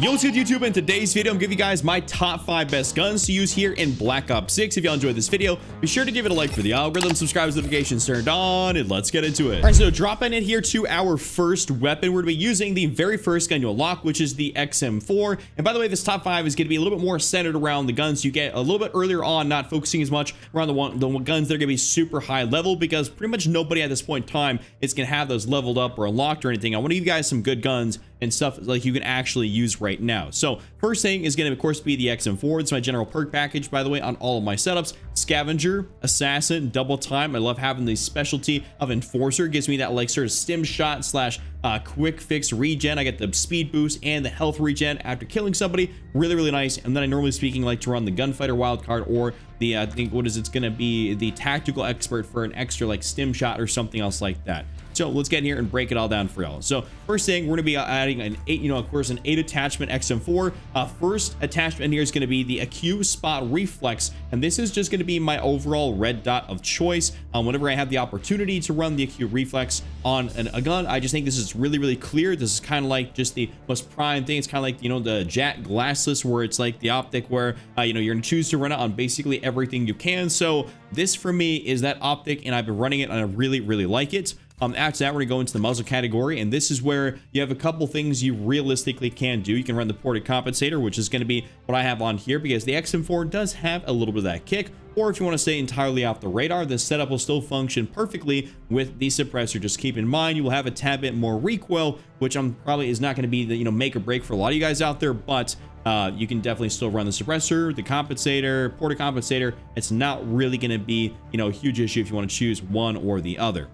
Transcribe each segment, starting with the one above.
Yo, what's good, YouTube? In today's video, I'm giving you guys my top 5 best guns to use here in Black Ops 6. If y'all enjoyed this video, be sure to give it a like for the algorithm, subscribe with notifications turned on, and let's get into it. All right, so dropping in here to our first weapon, we're going to be using the very first gun you unlock, which is the XM4. And by the way, this top 5 is going to be a little bit more centered around the guns you get a little bit earlier on, not focusing as much around the guns that are going to be super high level, because pretty much nobody at this point in time is going to have those leveled up or unlocked or anything. I want to give you guys some good guns and stuff like you can actually use right now. So first thing is going to, of course, be the XM4. It's my general perk package, by the way, on all of my setups. Scavenger, Assassin, Double Time. I love having the specialty of Enforcer. It gives me that like sort of stim shot slash quick fix regen. I get the speed boost and the health regen after killing somebody. Really, really nice. And then I normally speaking like to run the Gunfighter wildcard or the, I think, what is it's going to be, the Tactical Expert for an extra like stim shot or something else like that. So let's get in here and break it all down for y'all. So first thing, we're going to be adding an 8, of course, an 8 attachment XM4. First attachment in here is going to be the AQ Spot Reflex. And this is just going to be my overall red dot of choice. Whenever I have the opportunity to run the AQ Reflex on a gun, I just think this is really, really clear. This is kind of like just the most prime thing. It's kind of like, the Jack Glassless, where it's like the optic where, you're going to choose to run it on basically everything you can. So this for me is that optic, and I've been running it and I really, really like it. After that, we're gonna go into the muzzle category, and this is where you have a couple things you realistically can do. You can run the ported compensator, which is going to be what I have on here, because the XM4 does have a little bit of that kick. Or if you want to stay entirely off the radar, the setup will still function perfectly with the suppressor. Just keep in mind, you will have a tad bit more recoil, which probably is not going to be the make or break for a lot of you guys out there, but you can definitely still run the suppressor, the compensator, ported compensator. It's not really going to be a huge issue if you want to choose one or the other.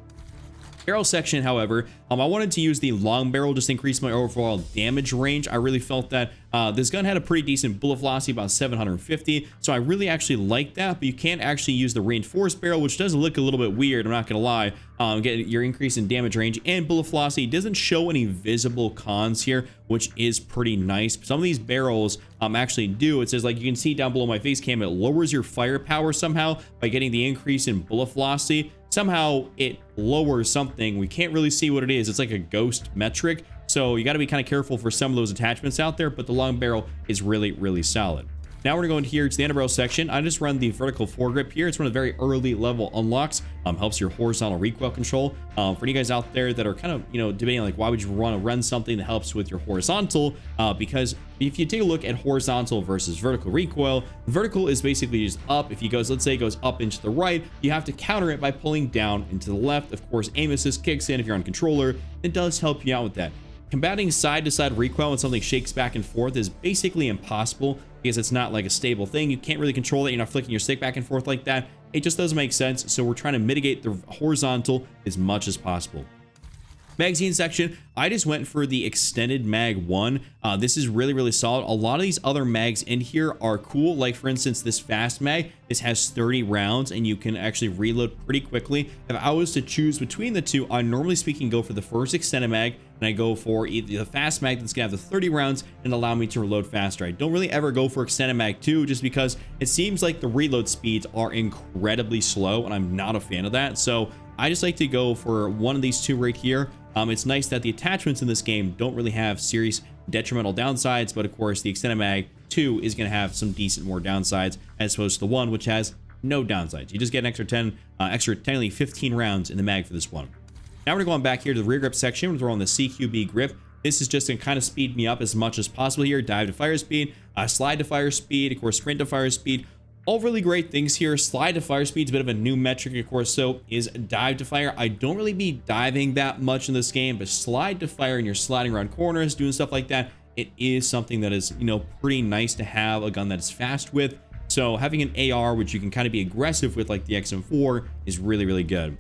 Barrel section, however, I wanted to use the long barrel, just to increase my overall damage range. I really felt that this gun had a pretty decent bullet velocity, about 750, so I really actually like that. But you can't actually use the reinforced barrel, which does look a little bit weird, I'm not gonna lie. Get your increase in damage range and bullet velocity. It doesn't show any visible cons here, which is pretty nice. Some of these barrels actually do. It says, like you can see down below my face cam, it lowers your firepower somehow by getting the increase in bullet velocity. Somehow it lowers something. We can't really see what it is. It's like a ghost metric. So you got to be kind of careful for some of those attachments out there, but the long barrel is really, really solid. Now we're going to go in here to the underbarrel section. I just run the vertical foregrip here. It's one of the very early level unlocks. Helps your horizontal recoil control. For you guys out there that are kind of, debating like, why would you want to run something that helps with your horizontal? Because if you take a look at horizontal versus vertical recoil, vertical is basically just up. If you goes, let's say it goes up into the right, you have to counter it by pulling down into the left. Of course, aim assist kicks in if you're on controller. It does help you out with that. Combating side-to-side recoil when something shakes back and forth is basically impossible, because it's not like a stable thing. You can't really control it. You're not flicking your stick back and forth like that. It just doesn't make sense. So we're trying to mitigate the horizontal as much as possible. Magazine section, I just went for the extended mag 1. This is really, really solid. A lot of these other mags in here are cool. Like, for instance, this fast mag, this has 30 rounds and you can actually reload pretty quickly. If I was to choose between the two, I normally speaking go for the first extended mag, and I go for either the fast mag that's gonna have the 30 rounds and allow me to reload faster. I don't really ever go for extended mag 2, just because it seems like the reload speeds are incredibly slow, and I'm not a fan of that. So I just like to go for one of these two right here. It's nice that the attachments in this game don't really have serious detrimental downsides, but of course the extended mag 2 is going to have some decent more downsides, as opposed to the one which has no downsides. You just get an extra 10, technically 15 rounds in the mag for this one. Now we're going back here to the rear grip section. We're throwing the CQB grip. This is just to kind of speed me up as much as possible here. Dive to fire speed, slide to fire speed, of course sprint to fire speed. All really great things here. Slide to fire speed is a bit of a new metric, of course. So is dive to fire. I don't really be diving that much in this game, but slide to fire and you're sliding around corners, doing stuff like that, it is something that is, pretty nice to have a gun that is fast with. So having an AR, which you can kind of be aggressive with, like the XM4, is really, really good.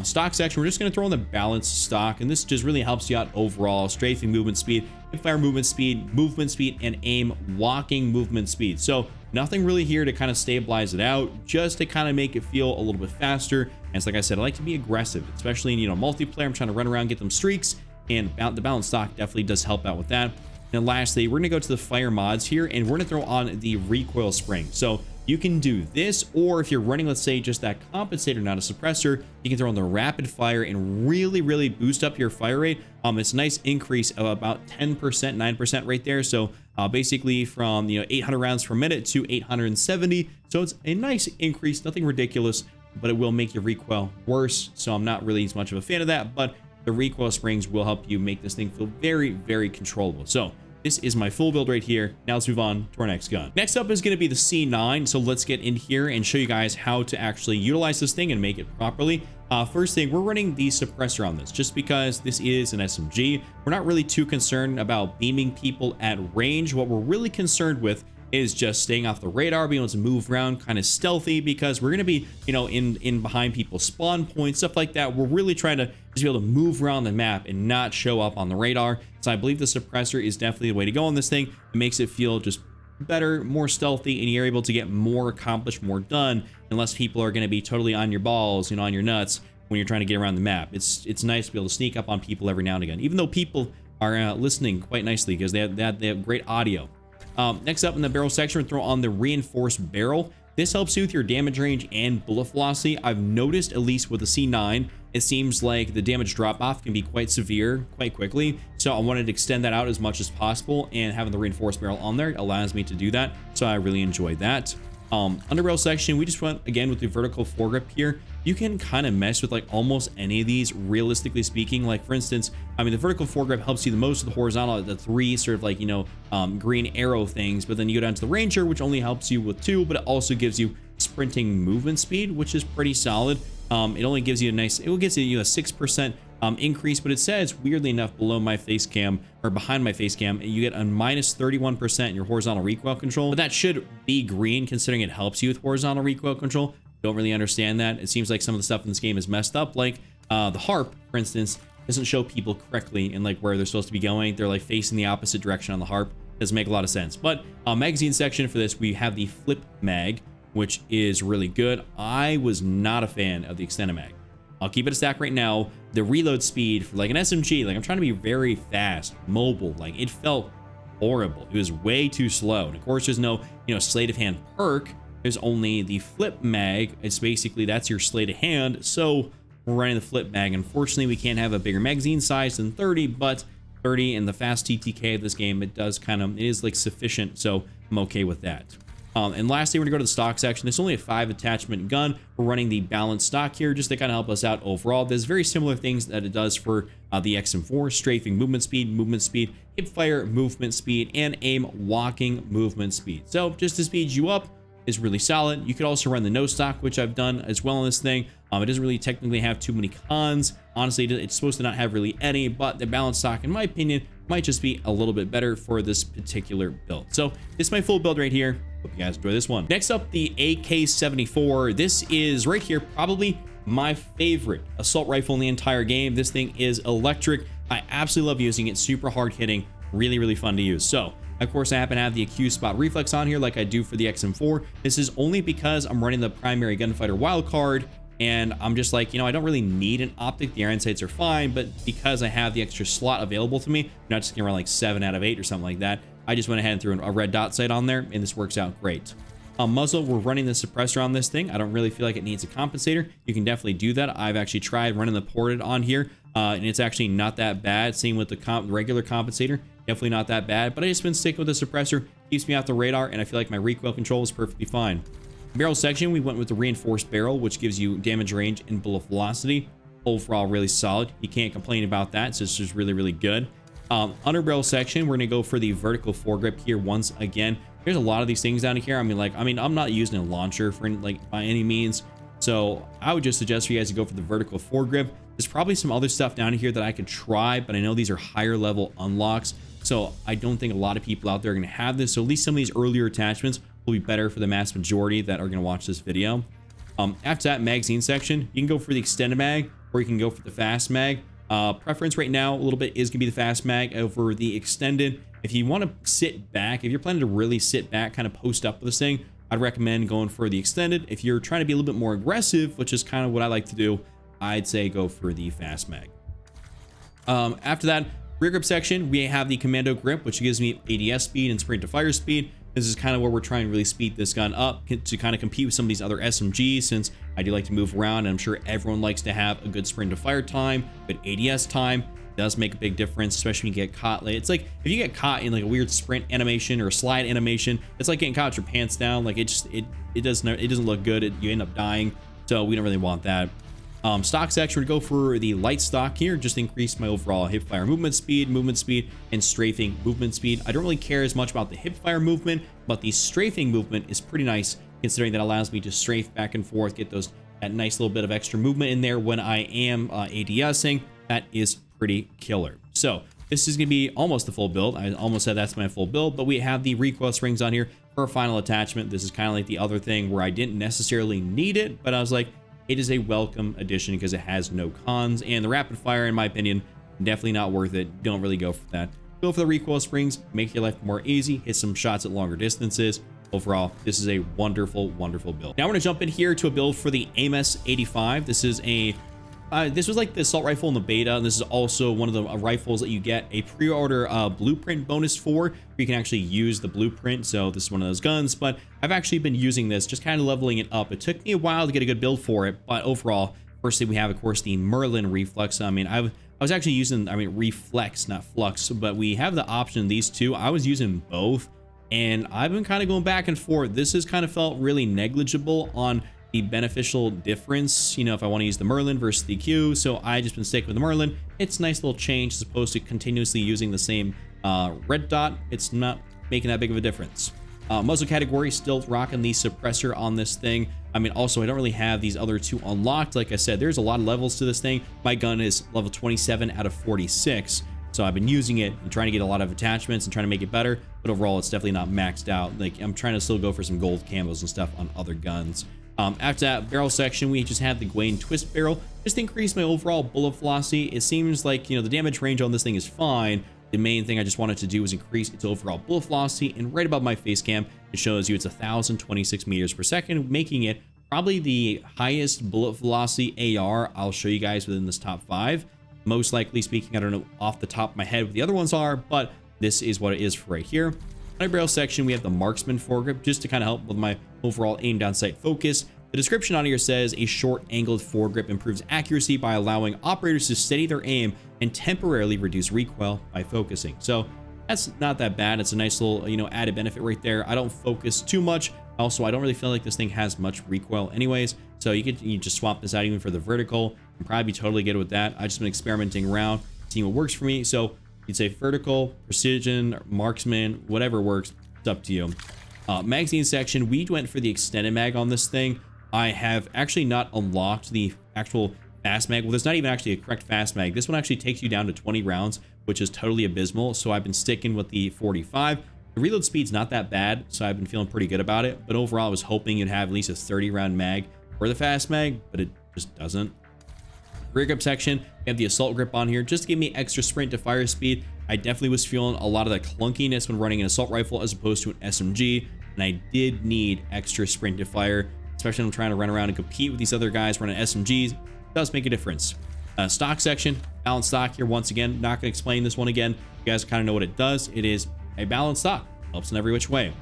Stock section, we're just going to throw in the balanced stock, and this just really helps you out overall. Strafing movement speed, fire movement speed, and aim walking movement speed. So nothing really here to kind of stabilize it out, just to kind of make it feel a little bit faster. And it's like I said, I like to be aggressive, especially in multiplayer. I'm trying to run around, get them streaks, and the balanced stock definitely does help out with that. And lastly, we're going to go to the fire mods here, and we're going to throw on the recoil spring. So you can do this, or if you're running, let's say, just that compensator, not a suppressor, you can throw on the rapid fire and really boost up your fire rate. It's a nice increase of about 10%, 9% right there. So basically from 800 rounds per minute to 870. So it's a nice increase, nothing ridiculous, but it will make your recoil worse. So I'm not really as much of a fan of that, but the recoil springs will help you make this thing feel very controllable. So this is my full build right here. Now let's move on to our next gun. Next up is going to be the C9. So let's get in here and show you guys how to actually utilize this thing and make it properly. First thing, we're running the suppressor on this just because this is an SMG. We're not really too concerned about beaming people at range. What we're really concerned with is just staying off the radar, being able to move around kind of stealthy, because we're going to be, in behind people's spawn points, stuff like that. We're really trying to just be able to move around the map and not show up on the radar. So I believe the suppressor is definitely the way to go on this thing. It makes it feel just better, more stealthy, and you're able to get more accomplished, more done, unless people are going to be totally on your balls, on your nuts when you're trying to get around the map. It's nice to be able to sneak up on people every now and again, even though people are listening quite nicely because they have great audio. Next up in the barrel section, we're throwing on the reinforced barrel. This helps you with your damage range and bullet velocity. I've noticed, at least with the C9, it seems like the damage drop off can be quite severe quite quickly. So I wanted to extend that out as much as possible, and having the reinforced barrel on there allows me to do that. So I really enjoyed that. Underbarrel section, we just went again with the vertical foregrip here. You can kind of mess with like almost any of these, realistically speaking. Like for instance, the vertical foregrip helps you the most with the horizontal, the 3 sort of green arrow things, but then you go down to the ranger, which only helps you with 2, but it also gives you sprinting movement speed, which is pretty solid. It only gives you it will give you a 6% increase, but it says weirdly enough below my face cam, or behind my face cam, you get a minus 31% in your horizontal recoil control. But that should be green considering it helps you with horizontal recoil control. Don't really understand that. It seems like some of the stuff in this game is messed up, like the harp, for instance, doesn't show people correctly in like where they're supposed to be going. They're like facing the opposite direction on the harp. Doesn't make a lot of sense. But magazine section for this, we have the flip mag, which is really good. I was not a fan of the extended mag. I'll keep it a stack right now. The reload speed for like an SMG, like I'm trying to be very fast, mobile, like it felt horrible. It was way too slow. And of course there's no, sleight of hand perk. There's only the flip mag. It's basically, that's your sleight of hand. So we're running the flip mag. Unfortunately, we can't have a bigger magazine size than 30, but 30 in the fast TTK of this game, it is like sufficient. So I'm okay with that. And lastly, we're gonna go to the stock section. There's only a 5 attachment gun. We're running the balanced stock here just to kind of help us out overall. There's very similar things that it does for the XM4: strafing movement speed, hip fire movement speed, and aim walking movement speed. So just to speed you up is really solid. You could also run the no stock, which I've done as well on this thing. It doesn't really technically have too many cons. Honestly, it's supposed to not have really any, but the balanced stock, in my opinion, might just be a little bit better for this particular build. So this is my full build right here. Hope you guys enjoy this one. Next up, the AK-74. This is right here probably my favorite assault rifle in the entire game. This thing is electric. I absolutely love using it. Super hard hitting, really fun to use. So of course I happen to have the accused spot reflex on here like I do for the XM4. This is only because I'm running the primary gunfighter wildcard, and I'm just like, I don't really need an optic. The iron sights are fine, but because I have the extra slot available to me, I'm not just gonna run like 7 out of 8 or something like that. I just went ahead and threw a red dot sight on there, and this works out great. Muzzle, we're running the suppressor on this thing. I don't really feel like it needs a compensator. You can definitely do that. I've actually tried running the ported on here, and it's actually not that bad. Same with the regular compensator, definitely not that bad, but I just been sticking with the suppressor. Keeps me off the radar, and I feel like my recoil control is perfectly fine. Barrel section, we went with the reinforced barrel, which gives you damage range and bullet velocity. Overall, really solid. You can't complain about that, so it's just really good. Underbarrel section, we're gonna go for the vertical foregrip here once again. There's a lot of these things down here. I'm not using a launcher for by any means, so I would just suggest for you guys to go for the vertical foregrip. There's probably some other stuff down here that I could try, but I know these are higher level unlocks, so I don't think a lot of people out there are gonna have this. So at least some of these earlier attachments will be better for the mass majority that are gonna watch this video. After that, magazine section, you can go for the extended mag, or you can go for the fast mag. Preference right now a little bit is gonna be the fast mag over the extended. If you want to sit back, if you're planning to really sit back, kind of post up with this thing, I'd recommend going for the extended. If you're trying to be a little bit more aggressive, which is kind of what I like to do, I'd say go for the fast mag. After that, rear grip section, we have the commando grip, which gives me ADS speed and sprint to fire speed. This is kind of where we're trying to really speed this gun up to kind of compete with some of these other SMGs, since I do like to move around, and I'm sure everyone likes to have a good sprint to fire time, good ADS time. It does make a big difference, especially when you get caught. Like, it's like if you get caught in like a weird sprint animation or a slide animation, it's like getting caught with your pants down. Like it doesn't look good. You end up dying, so we don't really want that. Stock section would go for the light stock here, just increase my overall hip fire movement speed, and strafing movement speed. I don't really care as much about the hip fire movement, but the strafing movement is pretty nice, considering that allows me to strafe back and forth, get that nice little bit of extra movement in there when I am ADSing. That is pretty killer. So this is going to be almost the full build. I almost said that's my full build, but we have the recoil springs on here for a final attachment. This is kind of like the other thing where I didn't necessarily need it, but I was like, it is a welcome addition because it has no cons, and the rapid fire, in my opinion, definitely not worth it. Don't really go for that. Go for the recoil springs, make your life more easy, hit some shots at longer distances. Overall, this is a wonderful, wonderful build. Now we're gonna jump in here to a build for the AIM-S 85. This is this was like the assault rifle in the beta, and this is also one of the rifles that you get a pre-order blueprint bonus for, where you can actually use the blueprint. So this is one of those guns, but I've actually been using this, just kind of leveling it up. It took me a while to get a good build for it, but overall, firstly, we have, of course, the Merlin reflex. I mean, I was actually using, reflex, not flux, but we have the option, these two. I was using both, and I've been kind of going back and forth. This has kind of felt really negligible on the beneficial difference, if I want to use the Merlin versus the Q. So I just been sticking with the Merlin. It's a nice little change as opposed to continuously using the same red dot. It's not making that big of a difference. Muzzle category, still rocking the suppressor on this thing. Also, I don't really have these other two unlocked. Like I said, there's a lot of levels to this thing. My gun is level 27 out of 46. So I've been using it and trying to get a lot of attachments and trying to make it better, but overall it's definitely not maxed out. Like, I'm trying to still go for some gold camos and stuff on other guns. After that barrel section, we just have the Gawain twist barrel, just to increase my overall bullet velocity. It seems like, the damage range on this thing is fine. The main thing I just wanted to do was increase its overall bullet velocity, and right above my face cam, it shows you it's 1,026 meters per second, making it probably the highest bullet velocity AR I'll show you guys within this top 5. Most likely speaking, I don't know off the top of my head what the other ones are, but this is what it is for right here. My barrel section, we have the marksman foregrip, just to kind of help with my overall aim down sight focus. The description on here says a short angled foregrip improves accuracy by allowing operators to steady their aim and temporarily reduce recoil by focusing. So that's not that bad. It's a nice little, added benefit right there. I don't focus too much. Also, I don't really feel like this thing has much recoil anyways. So you just swap this out even for the vertical and probably be totally good with that. I've just been experimenting around, seeing what works for me. So you'd say vertical, precision, marksman, whatever works, it's up to you. Magazine section, we went for the extended mag on this thing. I have actually not unlocked the actual fast mag. Well, there's not even actually a correct fast mag. This one actually takes you down to 20 rounds, which is totally abysmal. So I've been sticking with the 45. The reload speed's not that bad, so I've been feeling pretty good about it. But overall, I was hoping you'd have at least a 30 round mag for the fast mag, but it just doesn't. Rear grip section, we have the assault grip on here just to give me extra sprint to fire speed. I definitely was feeling a lot of the clunkiness when running an assault rifle as opposed to an SMG, and I did need extra sprint to fire, especially when I'm trying to run around and compete with these other guys running SMGs. It does make a difference. Stock section, balanced stock here once again. Not going to explain this one again. You guys kind of know what it does. It is a balanced stock. Helps in every which way.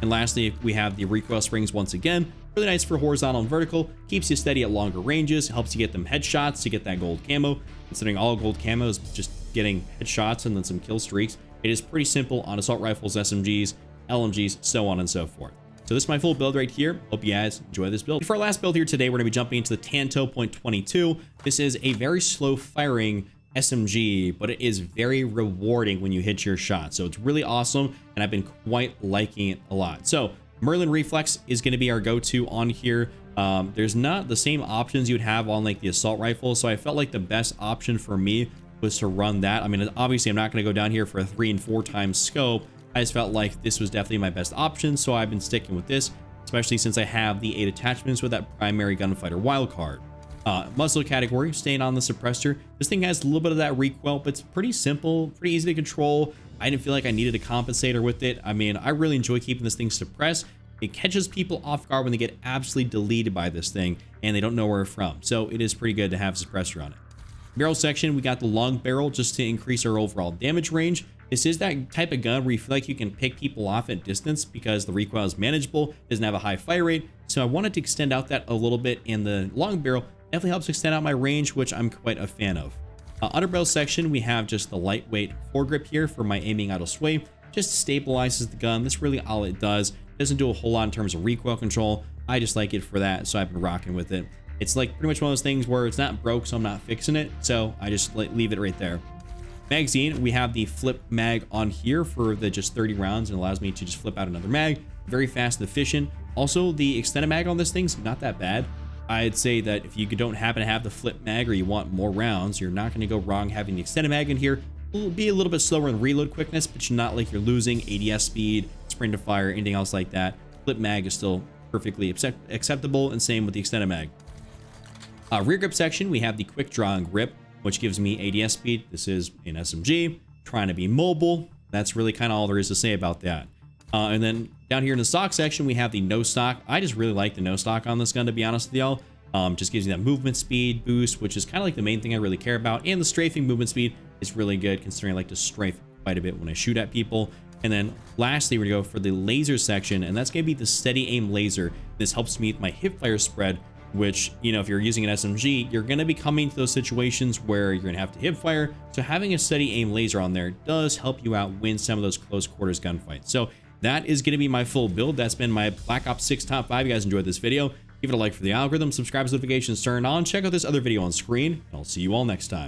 And lastly, we have the recoil springs once again. Really nice for horizontal and vertical. Keeps you steady at longer ranges. Helps you get them headshots to get that gold camo. Considering all gold camo is just getting headshots and then some kill streaks, it is pretty simple on assault rifles, SMGs, LMGs, so on and so forth. So this is my full build right here. Hope you guys enjoy this build. For our last build here today, we're going to be jumping into the Tanto .22. This is a very slow firing SMG, but it is very rewarding when you hit your shot. So it's really awesome, and I've been quite liking it a lot. So Merlin reflex is going to be our go-to on here. There's not the same options you'd have on like the assault rifle, so I felt like the best option for me was to run that. Obviously I'm not going to go down here for a 3 and 4 times scope. I just felt like this was definitely my best option, so I've been sticking with this, especially since I have the 8 attachments with that primary gunfighter wildcard. Muzzle category, staying on the suppressor. This thing has a little bit of that recoil, but it's pretty simple, pretty easy to control. I didn't feel like I needed a compensator with it. I really enjoy keeping this thing suppressed. It catches people off guard when they get absolutely deleted by this thing and they don't know where it's from. So it is pretty good to have a suppressor on it. Barrel section, we got the long barrel just to increase our overall damage range. This is that type of gun where you feel like you can pick people off at distance because the recoil is manageable, doesn't have a high fire rate. So I wanted to extend out that a little bit, and the long barrel definitely helps extend out my range, which I'm quite a fan of. Underbarrel section, we have just the lightweight foregrip here for my aiming auto sway. Just stabilizes the gun. That's really all it does. Doesn't do a whole lot in terms of recoil control. I just like it for that, so I've been rocking with it. It's like pretty much one of those things where it's not broke, so I'm not fixing it. So I just leave it right there. Magazine, we have the flip mag on here for the just 30 rounds, and allows me to just flip out another mag. Very fast and efficient. Also, the extended mag on this thing's not that bad. I'd say that if you don't happen to have the flip mag or you want more rounds, you're not going to go wrong having the extended mag in here. It'll be a little bit slower in reload quickness, but you're not like you're losing ADS speed, sprint to fire, anything else like that. Flip mag is still perfectly acceptable, and same with the extended mag. Rear grip section, we have the quick draw and grip, which gives me ADS speed. This is an SMG, trying to be mobile. That's really kind of all there is to say about that. And then down here in the stock section, we have the no stock. I just really like the no stock on this gun, to be honest with y'all. Just gives you that movement speed boost, which is kind of like the main thing I really care about. And the strafing movement speed is really good, considering I like to strafe quite a bit when I shoot at people. And then lastly, we're gonna go for the laser section, and that's gonna be the steady aim laser. This helps me with my hip fire spread, which, you know, if you're using an SMG, you're going to be coming to those situations where you're going to have to hip fire. So having a steady aim laser on there does help you out win some of those close quarters gunfights. So that is going to be my full build. That's been my Black Ops 6 top 5. You guys enjoyed this video, give it a like for the algorithm, subscribe, notifications turned on, check out this other video on screen, and I'll see you all next time.